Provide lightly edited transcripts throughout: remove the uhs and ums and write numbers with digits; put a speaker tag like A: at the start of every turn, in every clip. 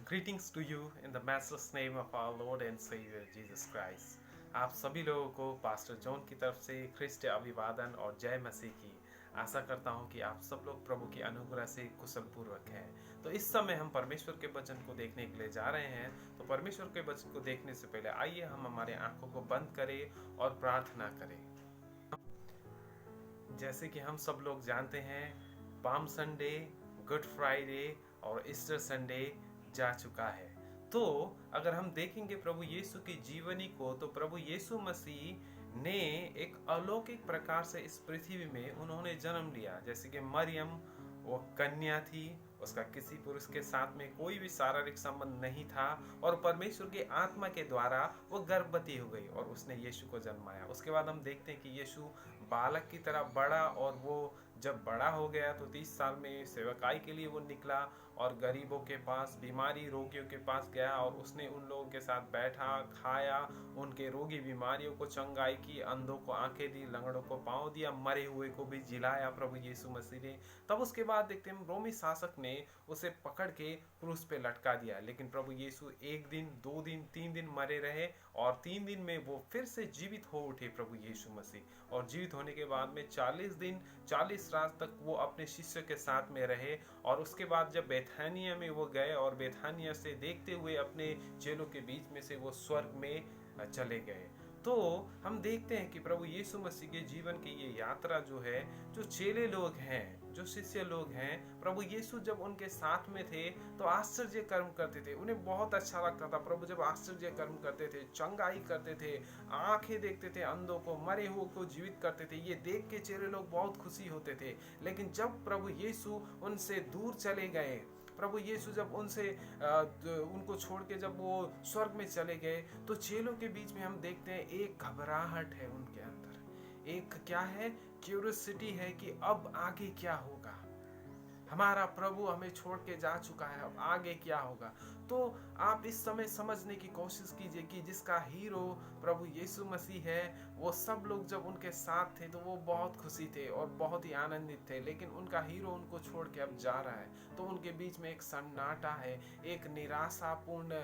A: Greetings to you in the matchless name of our Lord and Savior Jesus Christ. आप सभी लोगों को pastor John की तरफ से ख्रिस्ट अभिवादन और जय मसीह की। आशा करता हूं कि आप सब लोग प्रभु की अनुग्रह से कुशल पूर्वक हैं। तो इस समय हम परमेश्वर के वचन को देखने के लिए जा रहे हैं। तो परमेश्वर के वचन को देखने से पहले आइए हम हमारे आंखों को बंद करें और प्रार्थना करें। जैसे कि हम सब लोग जानते हैं, पाम संडे, गुड फ्राइडे और ईस्टर संडे जा चुका है। तो अगर हम देखेंगे प्रभु यीशु की जीवनी को, तो प्रभु यीशु मसीह ने एक अलौकिक प्रकार से इस पृथ्वी में उन्होंने जन्म लिया। जैसे कि मरियम वो कन्या थी, उसका किसी पुरुष के साथ में कोई भी शारीरिक संबंध नहीं था और परमेश्वर की आत्मा के द्वारा वो गर्भवती हो गई और उसने यीशु को जन्माया। उसके बाद हम देखते हैं कि यीशु बालक की तरह बढ़ा और वो जब बड़ा हो गया तो 30 साल में सेवकाई के लिए वो निकला और गरीबों के पास, बीमारी रोगियों के पास गया और उसने उन लोगों के साथ बैठा, खाया, उनके रोगी बीमारियों को चंगाई की, अंधों को आंखें दी, लंगड़ों को पांव दिया, मरे हुए को भी जिलाया प्रभु यीशु मसीह ने। तब उसके बाद देखते हैं रोमी शासक ने उसे पकड़ के क्रूस पे लटका दिया। लेकिन प्रभु यीशु 1 दिन, 2 दिन, 3 दिन मरे रहे और 3 दिन में वो फिर से जीवित हो उठे प्रभु यीशु मसीह। और जीवित होने के बाद में 40 दिन 40 रात तक वो अपने शिष्य के साथ में रहे और उसके बाद जब बेथानिया में वो गए और बेथानिया से देखते हुए अपने चेलों के बीच में से वो स्वर्ग में चले गए। तो हम देखते हैं कि प्रभु यीशु मसीह के जीवन की ये यात्रा जो है, जो चेले लोग हैं, जो शिष्य लोग हैं, प्रभु यीशु जब उनके साथ में थे तो आश्चर्य कर्म करते थे। उन्हें बहुत अच्छा लगता था प्रभु जब आश्चर्य कर्म करते थे, चंगाई करते थे, आंखें देखते थे, अंधों को, मरे हुए को जीवित करते थे। ये देख के चेले लोग बहुत खुशी होते थे। लेकिन जब प्रभु यीशु उनसे दूर चले गए, प्रभु यीशु जब उनको छोड़ के जब वो स्वर्ग में चले गए, तो चेलों के बीच में हम देखते हैं एक घबराहट है उनके अंदर। एक क्या है? क्यूरियोसिटी है कि अब आगे क्या होगा। हमारा प्रभु हमें छोड़ के जा चुका है, अब आगे क्या होगा। तो आप इस समय समझने की कोशिश कीजिए कि जिसका हीरो प्रभु यीशु मसीह है, वो सब लोग जब उनके साथ थे तो वो बहुत खुशी थे और बहुत ही आनंदित थे। लेकिन उनका हीरो उनको छोड़ के अब जा रहा है, तो उनके बीच में एक सन्नाटा है, एक निराशापूर्ण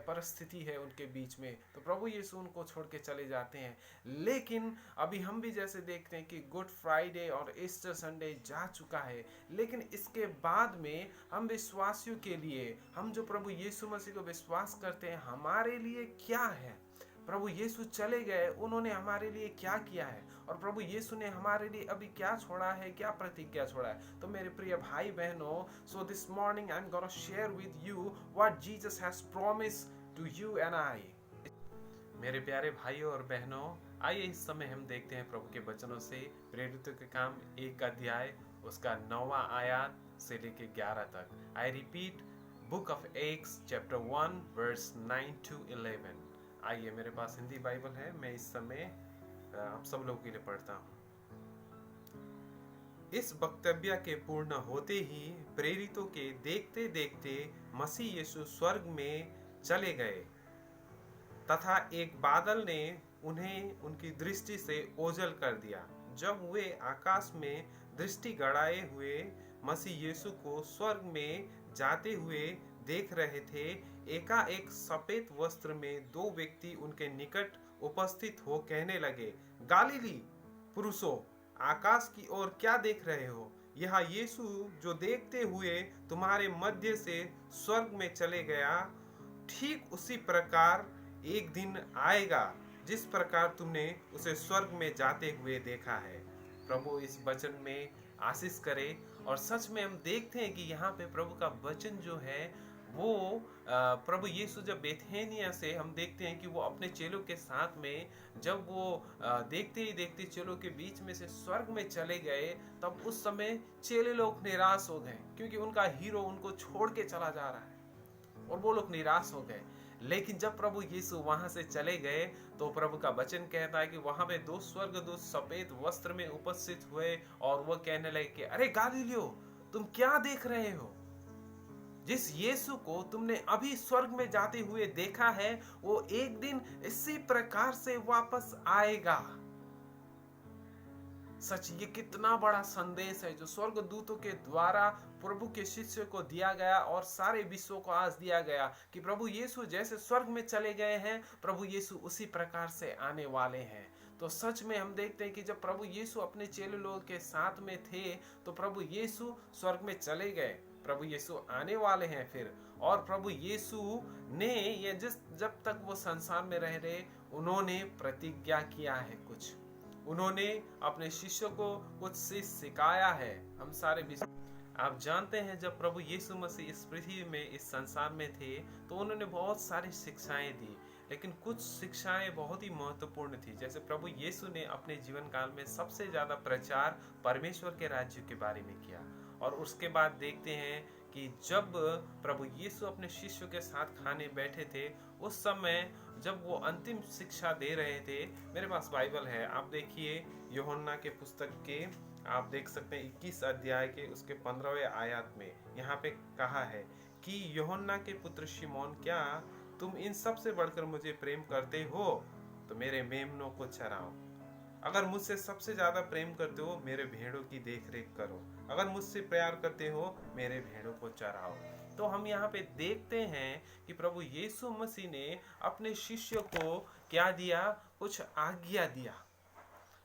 A: परिस्थिति है उनके बीच में। तो प्रभु यीशु उनको छोड़ के चले जाते हैं। लेकिन अभी हम भी जैसे देखते हैं कि गुड फ्राइडे और ईस्टर संडे जा चुका है, लेकिन इसके बाद में हम विश्वासियों के लिए, हम जो प्रभु यीशु मसीह को विश्वास करते हैं, हमारे लिए क्या है। प्रभु यीशु चले गए, उन्होंने हमारे लिए क्या किया है और प्रभु यीशु ने हमारे लिए अभी क्या छोड़ा है, क्या प्रतिज्ञा छोड़ा है। तो मेरे प्रिय भाई बहनों, so this morning I am gonna share with you what Jesus has promised to you and I. मेरे प्यारे भाइयों और बहनों, आइए इस समय हम देखते हैं प्रभु के वचनों से प्रेरितों के काम 1 अध्याय उसका 9वां आयत से लेके 11 तक। I repeat, book of Acts chapter 1 verse 9 to 11। आइए, मेरे पास हिंदी बाइबल है, मैं इस समय आप सब लोगों के लिए पढ़ता हूँ। इस वक्तव्य के पूर्ण होते ही प्रेरितों के देखते देखते मसीह यीशु स्वर्ग में चले गए तथा एक बादल ने उन्हें उनकी दृष्टि से ओझल कर दिया। जब वे आकाश में दृष्टि गड़ाए हुए मसीह यीशु को स्वर्ग में जाते हुए देख रहे थे, एकाएक सफेद वस्त्र में 2 व्यक्ति उनके निकट उपस्थित हो कहने लगे, गालीली पुरुषों, आकाश की ओर क्या देख रहे हो? यह यीशु जो देखते हुए तुम्हारे मध्य से स्वर्ग में चले गया, ठीक उसी प्रकार एक दिन आएगा जिस प्रकार तुमने उसे स्वर्ग में जाते हुए देखा है। प्रभु इस वचन में आशीष करे। और सच में हम देखते हैं कि यहाँ पे प्रभु का वचन जो है वो प्रभु यीशु जब बेथानिया से, हम देखते हैं कि वो अपने चेलों के साथ में जब वो देखते ही देखते चेलों के बीच में से स्वर्ग में चले गए, तब उस समय चेले लोग निराश हो गए क्योंकि उनका हीरो उनको छोड़ के चला जा रहा है और वो लोग निराश हो गए। लेकिन जब प्रभु यीशु वहां से चले गए तो प्रभु का वचन कहता है कि वहां पे 2 स्वर्गदूत सफेद वस्त्र में उपस्थित हुए और वो कहने लगे कि अरे गालीलियो, तुम क्या देख रहे हो? जिस यीशु को तुमने अभी स्वर्ग में जाते हुए देखा है, वो एक दिन इसी प्रकार से वापस आएगा। सच, ये कितना बड़ा संदेश है जो स्वर्गदूतों के द्वारा प्रभु के शिष्य को दिया गया और सारे विश्व को आज दिया गया कि प्रभु यीशु जैसे स्वर्ग में चले गए हैं, प्रभु यीशु उसी प्रकार से आने वाले हैं। तो सच में हम देखते हैं कि जब प्रभु यीशु अपने चेले लोगों के साथ में थे तो प्रभु यीशु स्वर्ग में चले गए, प्रभु यीशु आने वाले हैं फिर। और प्रभु यीशु ने ये जब तक वो संसार में रह रहे, उन्होंने प्रतिज्ञा किया है कुछ, उन्होंने अपने शिष्यों को कुछ सिखाया है। हम सारे आप जानते हैं जब प्रभु यीशु मसीह इस पृथ्वी में इस संसार में थे तो उन्होंने बहुत सारी शिक्षाएं दी, लेकिन कुछ शिक्षाएं बहुत ही महत्वपूर्ण थी। जैसे प्रभु यीशु ने अपने जीवन काल में सबसे ज्यादा प्रचार परमेश्वर के राज्य के बारे में किया। और उसके बाद देखते हैं कि जब प्रभु यीशु अपने शिष्यों के साथ खाने बैठे थे, उस समय जब वो अंतिम शिक्षा दे रहे थे, मेरे पास बाइबल है, आप देखिए यूहन्ना के पुस्तक के आप देख सकते हैं 21 अध्याय के उसके 15वें आयत में यहाँ पे कहा है कि यूहन्ना के पुत्र शिमोन, क्या तुम इन सब से बढ़कर मुझे प्रेम करते हो? तो मेरे मेमनों को चराओ। अगर मुझसे सबसे ज्यादा प्रेम करते हो, मेरे भेड़ों की देखरेख करो। अगर मुझसे प्यार करते हो, मेरे भेड़ों को चराओ। तो हम यहाँ पे देखते हैं कि प्रभु यीशु मसीह ने अपने शिष्यों को क्या दिया? कुछ आज्ञा दिया।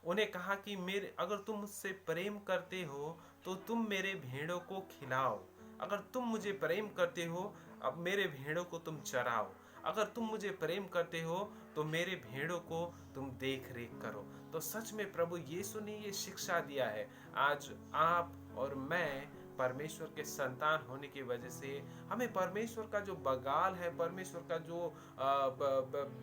A: उन्हें कहा कि अगर तुम मुझसे प्रेम करते हो तो तुम मेरे भेड़ों को खिलाओ। अगर तुम मुझे प्रेम करते हो, अब मेरे भेड़ों को तुम चराओ। अगर तुम मुझे प्रेम करते हो तो मेरे भेड़ों को तुम देख रेख करो। तो सच में प्रभु यीशु ने ये शिक्षा दिया है। आज आप और मैं परमेश्वर के संतान होने की वजह से हमें परमेश्वर का जो बगाल है, परमेश्वर का जो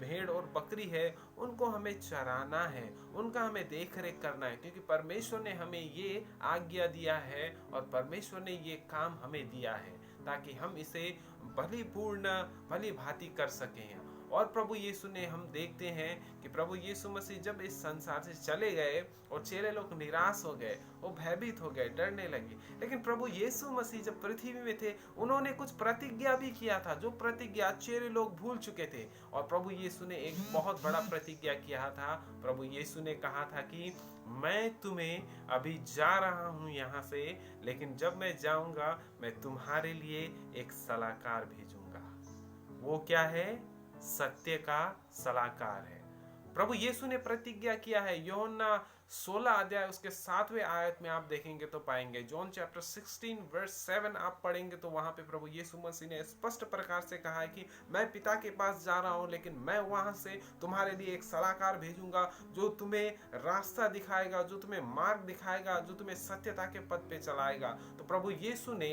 A: भेड़ और बकरी है, उनको हमें चराना है, उनका हमें देख रेख करना है, क्योंकि परमेश्वर ने हमें ये आज्ञा दिया है और परमेश्वर ने ये काम हमें दिया है ताकि हम इसे भली भांति कर सकें। और प्रभु यीशु ने, हम देखते हैं कि प्रभु यीशु मसीह जब इस संसार से चले गए और चेले लोग निराश हो गए, वो भयभीत हो गए, डरने लगे। लेकिन प्रभु यीशु मसीह जब पृथ्वी में थे, उन्होंने कुछ प्रतिज्ञा भी किया था, जो प्रतिज्ञा चेले लोग भूल चुके थे। और प्रभु यीशु ने एक बहुत बड़ा प्रतिज्ञा किया था। प्रभु यीशु ने कहा था कि मैं तुम्हें अभी जा रहा हूँ यहाँ से, लेकिन जब मैं जाऊंगा मैं तुम्हारे लिए एक सलाहकार भेजूंगा। वो क्या है? सत्य का सलाहकार है। प्रभु यीशु ने प्रतिज्ञा किया है। यूहन्ना 16 अध्याय उसके 7वें आयत में आप देखेंगे तो पाएंगे, जॉन चैप्टर 16 वर्स 7 आप पढ़ेंगे तो वहां पे प्रभु यीशु मसीह ने स्पष्ट प्रकार से कहा है कि मैं पिता के पास जा रहा हूं, लेकिन मैं वहां से तुम्हारे लिए एक सलाहकार भेजूंगा जो तुम्हें रास्ता दिखाएगा, जो तुम्हें मार्ग दिखाएगा, जो तुम्हें सत्यता के पद पे चलाएगा। तो प्रभु यीशु ने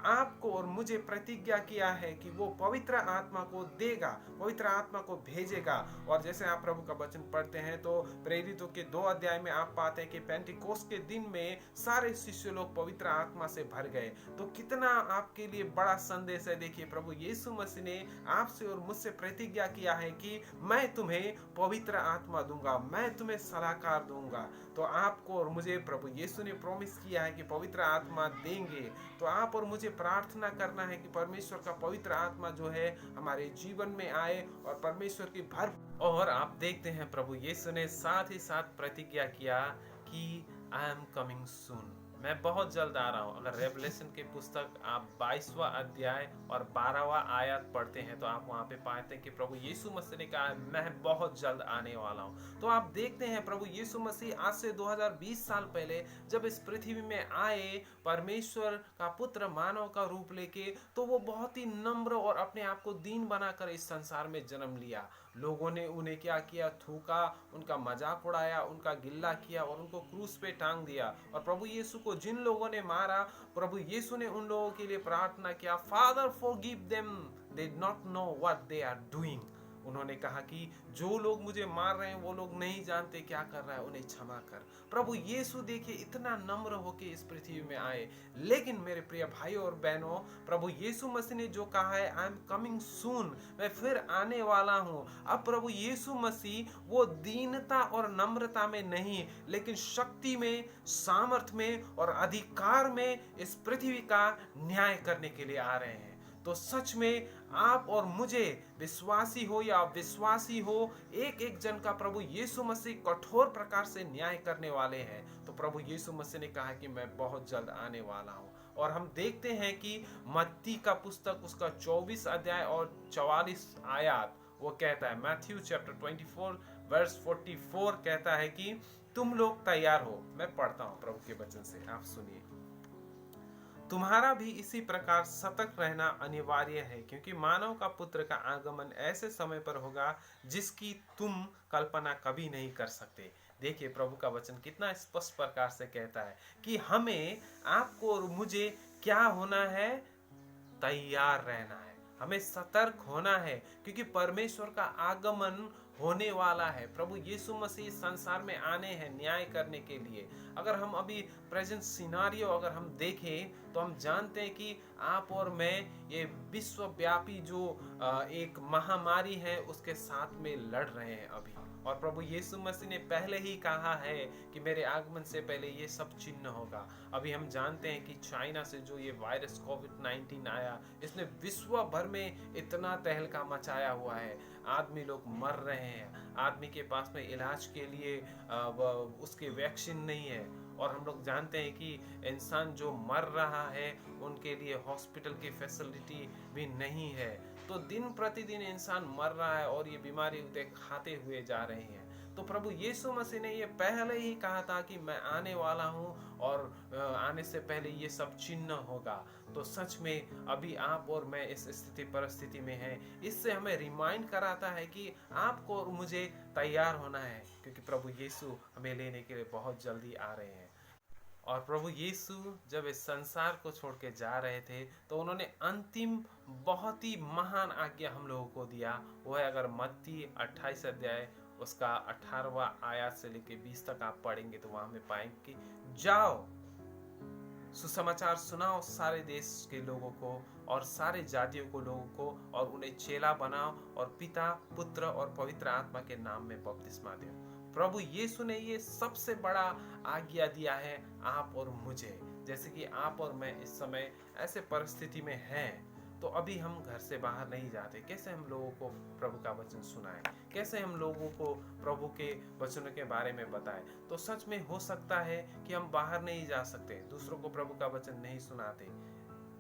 A: आपको और मुझे प्रतिज्ञा किया है कि वो पवित्र आत्मा को देगा, पवित्र आत्मा को भेजेगा। और जैसे आप प्रभु का वचन पढ़ते हैं तो प्रेरितों के 2 अध्याय में आप पाते हैं कि पेंटिकोस्ट के दिन में सारे शिष्य लोग पवित्र आत्मा से भर गए। तो कितना आपके लिए बड़ा संदेश है। देखिए, प्रभु यीशु मसीह ने आपसे और मुझसे प्रतिज्ञा किया है कि मैं तुम्हें पवित्र आत्मा दूंगा, मैं तुम्हें सलाहकार दूंगा। तो आपको और मुझे प्रभु यीशु ने प्रॉमिस किया है कि पवित्र आत्मा देंगे। तो आप और मुझे प्रार्थना करना है कि परमेश्वर का पवित्र आत्मा जो है हमारे जीवन में आए और परमेश्वर की भर। और आप देखते हैं प्रभु यीशु ने साथ ही साथ प्रतिज्ञा किया कि आई एम कमिंग सून, मैं बहुत जल्द आ रहा हूँ। अगर रेवलेशन की पुस्तक आप 22वां अध्याय और 12वां आयत पढ़ते हैं तो आप वहाँ पे पाते हैं कि प्रभु यीशु मसीह ने कहा मैं बहुत जल्द आने वाला हूँ। तो आप देखते हैं प्रभु यीशु मसीह आज से 2020 साल पहले जब इस पृथ्वी में आए, परमेश्वर का पुत्र मानव का रूप लेके, तो वो बहुत ही नम्र और अपने आप को दीन बनाकर इस संसार में जन्म लिया। लोगों ने उन्हें क्या किया? थूका, उनका मजाक उड़ाया, उनका गिल्ला किया और उनको क्रूस पे टांग दिया। और प्रभु यीशु को जिन लोगों ने मारा, प्रभु यीशु ने उन लोगों के लिए प्रार्थना किया, father forgive them, they do not know what they are doing. उन्होंने कहा कि जो लोग मुझे मार रहे हैं वो लोग नहीं जानते क्या कर रहा है, उन्हें क्षमा कर। प्रभु यीशु देखिए इतना नम्र होके इस पृथ्वी में आए। लेकिन मेरे प्रिय भाइयों और बहनों, प्रभु यीशु मसीह ने जो कहा है आई एम कमिंग सून, मैं फिर आने वाला हूँ। अब प्रभु यीशु मसीह वो दीनता और नम्रता में नहीं, लेकिन शक्ति में, सामर्थ में और अधिकार में इस पृथ्वी का न्याय करने के लिए आ रहे हैं। तो सच में आप और मुझे, विश्वासी हो या अविश्वासी हो, एक एक जन का प्रभु यीशु मसीह कठोर प्रकार से न्याय करने वाले हैं। तो तो प्रभु यीशु मसीह ने कहा कि मैं बहुत जल्द आने वाला हूँ। और हम देखते हैं कि मत्ती का पुस्तक उसका 24 अध्याय और 44 आयत वो कहता है, मैथ्यू चैप्टर 24 वर्स 44 कहता है कि तुम लोग तैयार हो। मैं पढ़ता हूँ प्रभु के वचन से, आप सुनिए। तुम्हारा भी इसी प्रकार सतर्क रहना अनिवार्य है, क्योंकि मानव का पुत्र का आगमन ऐसे समय पर होगा जिसकी तुम कल्पना कभी नहीं कर सकते। देखिए प्रभु का वचन कितना स्पष्ट प्रकार से कहता है कि हमें, आपको और मुझे क्या होना है, तैयार रहना है, हमें सतर्क होना है, क्योंकि परमेश्वर का आगमन होने वाला है। प्रभु यीशु मसीह संसार में आने हैं न्याय करने के लिए। अगर हम अभी प्रेजेंट सिनारियो अगर हम देखें तो हम जानते हैं कि आप और मैं ये विश्वव्यापी जो एक महामारी है उसके साथ में लड़ रहे हैं अभी। और प्रभु यीशु मसीह ने पहले ही कहा है कि मेरे आगमन से पहले ये सब चिन्ह होगा। अभी हम जानते हैं कि चाइना से जो ये वायरस कोविड-19 आया, इसने विश्व भर में इतना तहलका मचाया हुआ है। आदमी लोग मर रहे हैं, आदमी के पास में इलाज के लिए उसके वैक्सीन नहीं है। और हम लोग जानते हैं कि इंसान जो मर रहा है उनके लिए हॉस्पिटल की फैसिलिटी भी नहीं है। तो दिन प्रतिदिन इंसान मर रहा है और ये बीमारी उसे खाते हुए जा रही है। तो प्रभु यीशु मसीह ने ये पहले ही कहा था कि मैं आने वाला हूँ और आने से पहले ये सब चिन्ह होगा। तो सच में अभी आप और मैं इस स्थिति परिस्थिति में हैं। इससे हमें रिमाइंड कराता है कि आपको और मुझे तैयार होना है, क्योंकि प्रभु यीशु हमें लेने के लिए बहुत जल्दी आ रहे हैं। और प्रभु यीशु जब इस संसार को छोड़ के जा रहे थे तो उन्होंने अंतिम बहुत ही महान आज्ञा हम लोगों को दिया। वो है, अगर मत्ती 28 अध्याय उसका 18वां आयत से लेके 20 तक आप पढ़ेंगे तो वहां में पाएंगे कि जाओ, सुसमाचार सुनाओ सारे देश के लोगों को और सारे जातियों को लोगों को, और उन्हें चेला बनाओ और पिता, पुत्र और पवित्र आत्मा के नाम में बपतिस्मा दो। प्रभु यीशु ने ये सबसे बड़ा आज्ञा दिया है आप और मुझे। जैसे कि आप और मैं इस समय ऐसे परिस्थिति में हैं, तो अभी हम घर से बाहर नहीं जाते। कैसे हम लोगों को प्रभु का वचन सुनाएं, कैसे हम लोगों को प्रभु के वचनों के बारे में बताएं। तो सच में हो सकता है कि हम बाहर नहीं जा सकते, दूसरों को प्रभु का वचन नहीं सुनाते,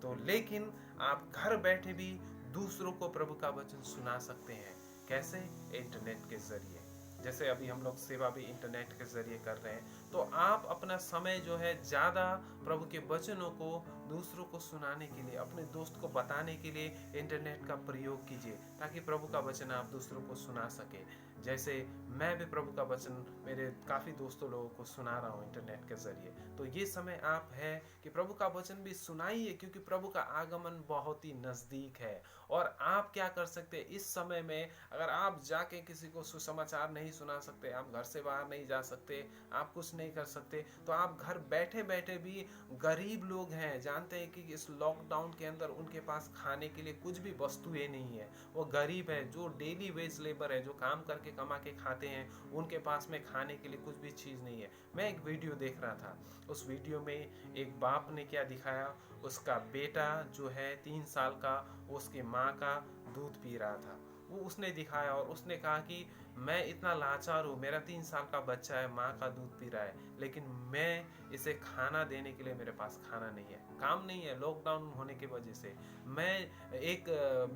A: तो लेकिन आप घर बैठे भी दूसरों को प्रभु का वचन सुना सकते हैं। कैसे? इंटरनेट के जरिए। जैसे अभी हम लोग सेवा भी इंटरनेट के जरिए कर रहे हैं, तो आप अपना समय जो है ज़्यादा प्रभु के वचनों को दूसरों को सुनाने के लिए, अपने दोस्त को बताने के लिए इंटरनेट का प्रयोग कीजिए, ताकि प्रभु का वचन आप दूसरों को सुना सके। जैसे मैं भी प्रभु का वचन मेरे काफ़ी दोस्तों लोगों को सुना रहा हूँ इंटरनेट के जरिए। तो ये समय आप है कि प्रभु का वचन भी सुनाइए, क्योंकि प्रभु का आगमन बहुत ही नज़दीक है। और आप क्या कर सकते हैं इस समय में? अगर आप जाके किसी को सुसमाचार नहीं सुना सकते, आप घर से बाहर नहीं जा सकते, आप कुछ नहीं कर सकते, तो आप घर बैठे बैठे भी, गरीब लोग हैं, जानते हैं कि इस लॉकडाउन के अंदर उनके पास खाने के लिए कुछ भी वस्तुएं नहीं है, वो गरीब है, जो डेली वेज लेबर है, जो काम करके कमा के खाते हैं, उनके पास में खाने के लिए कुछ भी चीज़ नहीं है। मैं एक वीडियो देख रहा था, उस वीडियो में एक बाप ने क्या दिखाया, उसका बेटा जो है 3 साल का, उसकी माँ का दूध पी रहा था, वो उसने दिखाया और उसने कहा कि मैं इतना लाचार हूँ, मेरा 3 साल का बच्चा है, माँ का दूध पी रहा है, लेकिन मैं इसे खाना देने के लिए मेरे पास खाना नहीं है, काम नहीं है, लॉकडाउन होने की वजह से मैं एक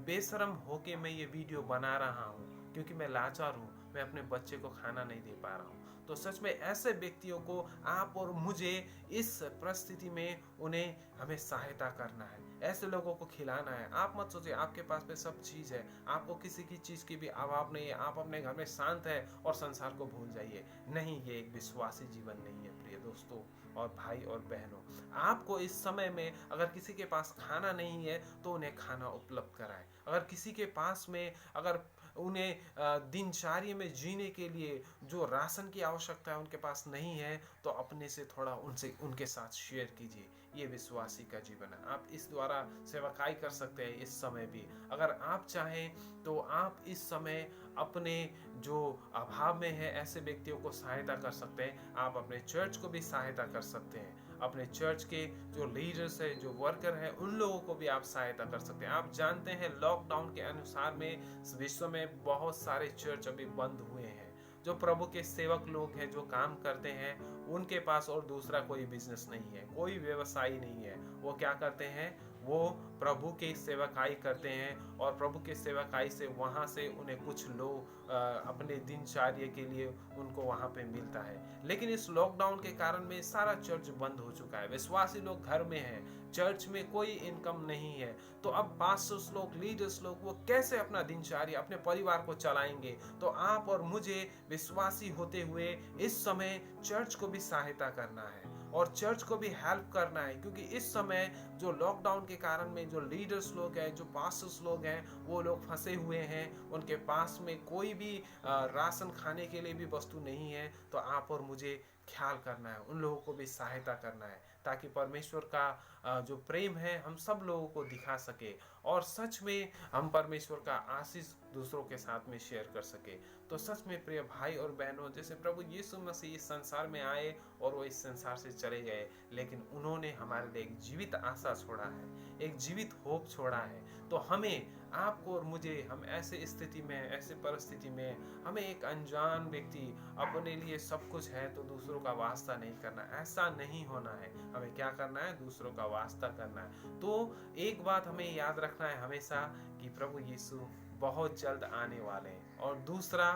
A: बेशरम होके मैं ये वीडियो बना रहा हूँ, क्योंकि मैं लाचार हूँ, मैं अपने बच्चे को खाना नहीं दे पा रहा हूँ। तो सच में ऐसे व्यक्तियों को आप और मुझे इस परिस्थिति में उन्हें हमें सहायता करना है, ऐसे लोगों को खिलाना है। आप मत सोचिए आपके पास में सब चीज़ है, आपको किसी की चीज़ की भी अभाव नहीं है, आप अपने घर में शांत है और संसार को भूल जाइए। नहीं, ये एक विश्वासी जीवन नहीं है प्रिय दोस्तों और भाई और बहनों। आपको इस समय में अगर किसी के पास खाना नहीं है तो उन्हें खाना उपलब्ध कराएं। अगर किसी के पास में अगर उन्हें दिनचर्या में जीने के लिए जो राशन की आवश्यकता है उनके पास नहीं है, तो अपने से थोड़ा उनके साथ शेयर कीजिए। ये विश्वासी का जीवन है। आप इस द्वारा सेवकाई कर सकते हैं इस समय भी। अगर आप चाहें तो आप इस समय अपने जो अभाव में है ऐसे व्यक्तियों को सहायता कर सकते हैं। आप अपने चर्च को भी सहायता कर सकते हैं, अपने चर्च के जो लीडर्स है, जो वर्कर है, उन लोगों को भी आप सहायता कर सकते हैं। आप जानते हैं लॉकडाउन के अनुसार में विश्व में बहुत सारे चर्च अभी बंद हुए हैं, जो प्रभु के सेवक लोग हैं, जो काम करते हैं, उनके पास और दूसरा कोई बिजनेस नहीं है, कोई व्यवसाय नहीं है। वो क्या करते हैं? वो प्रभु की सेवकाई करते हैं और प्रभु के सेवकाई से वहाँ से उन्हें कुछ लोग अपने दिनचर्या के लिए उनको वहाँ पे मिलता है। लेकिन इस लॉकडाउन के कारण में सारा चर्च बंद हो चुका है, विश्वासी लोग घर में हैं, चर्च में कोई इनकम नहीं है। तो अब पास्टर्स लोग, लीडर्स लोग, वो कैसे अपना दिनचर्या, अपने परिवार को चलाएंगे? तो आप और मुझे विश्वासी होते हुए इस समय चर्च को भी सहायता करना है और चर्च को भी हेल्प करना है, क्योंकि इस समय जो लॉकडाउन के कारण में जो लीडर्स लोग हैं, जो पास्टर्स लोग हैं, वो लोग फंसे हुए हैं, उनके पास में कोई भी राशन खाने के लिए भी वस्तु नहीं है। तो आप और मुझे ख्याल करना है, उन लोगों को भी सहायता करना है, ताकि परमेश्वर का जो प्रेम है हम सब लोगों को दिखा सके और सच में हम परमेश्वर का आशीष दूसरों के साथ में शेयर कर सके। तो सच में प्रिय भाई और बहनों, जैसे प्रभु यीशु मसीह इस संसार में आए और वो इस संसार से चले गए, लेकिन उन्होंने हमारे लिए एक जीवित आशा छोड़ा है, एक जीवित होप छोड़ा है। तो हमें, आपको और मुझे, हम ऐसे स्थिति में, ऐसे परिस्थिति में, हमें एक अनजान व्यक्ति अपने लिए सब कुछ है तो दूसरों का वास्ता नहीं करना, ऐसा नहीं होना है। हमें क्या करना है? दूसरों का वास्ता करना है। तो एक बात हमें याद रखना है हमेशा कि प्रभु यीशु बहुत जल्द आने वाले हैं। और दूसरा,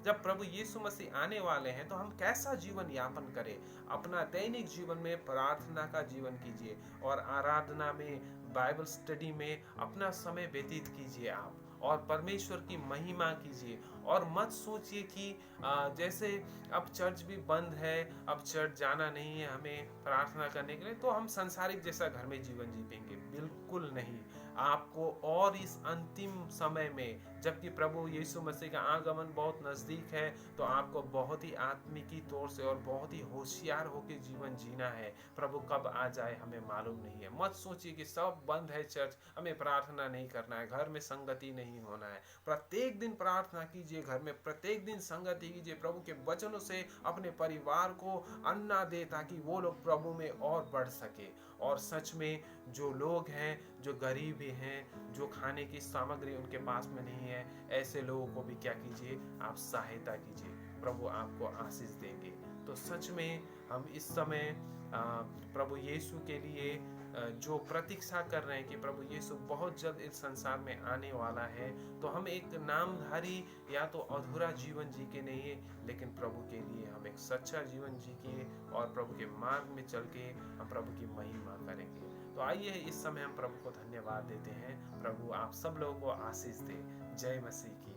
A: जब प्रभु यीशु मसीह आने वाले हैं तो हम कैसा जीवन यापन करें? अपना दैनिक जीवन में प्रार्थना का जीवन कीजिए और आराधना में, बाइबल स्टडी में अपना समय व्यतीत कीजिए आप, और परमेश्वर की महिमा कीजिए। और मत सोचिए कि जैसे अब चर्च भी बंद है, अब चर्च जाना नहीं है हमें प्रार्थना करने के लिए, तो हम संसारिक जैसा घर में जीवन जीतेंगे। बिल्कुल नहीं। आपको और इस अंतिम समय में, जबकि प्रभु यीशु मसीह का आगमन बहुत नजदीक है, तो आपको बहुत ही आत्मिकी तौर से और बहुत ही होशियार होकर जीवन जीना है। प्रभु कब आ जाए हमें मालूम नहीं है। मत सोचिए कि सब बंद है चर्च, हमें प्रार्थना नहीं करना है, घर में संगति नहीं होना है। प्रत्येक दिन प्रार्थना कीजिए, घर में प्रत्येक दिन संगति कीजिए, प्रभु के वचनों से अपने परिवार को अन्ना दे, ताकि वो लोग प्रभु में और बढ़ सके। और सच में जो लोग हैं, जो गरीब हैं, जो खाने की सामग्री उनके पास में नहीं है, ऐसे लोगों को भी क्या कीजिए? आप सहायता कीजिए, प्रभु आपको आशीष देंगे। तो सच में हम इस समय प्रभु यीशु के लिए जो प्रतीक्षा कर रहे हैं कि प्रभु यीशु बहुत जल्द इस संसार में आने वाला है, तो हम एक नामधारी या तो अधूरा जीवन जी के नहीं है, लेकिन प्रभु के लिए हम एक सच्चा जीवन जी के और प्रभु के मार्ग में चल के हम प्रभु की महिमा करेंगे। तो आइए इस समय हम प्रभु को धन्यवाद देते हैं। प्रभु आप सब लोगों को आशीष दे। जय मसीह की।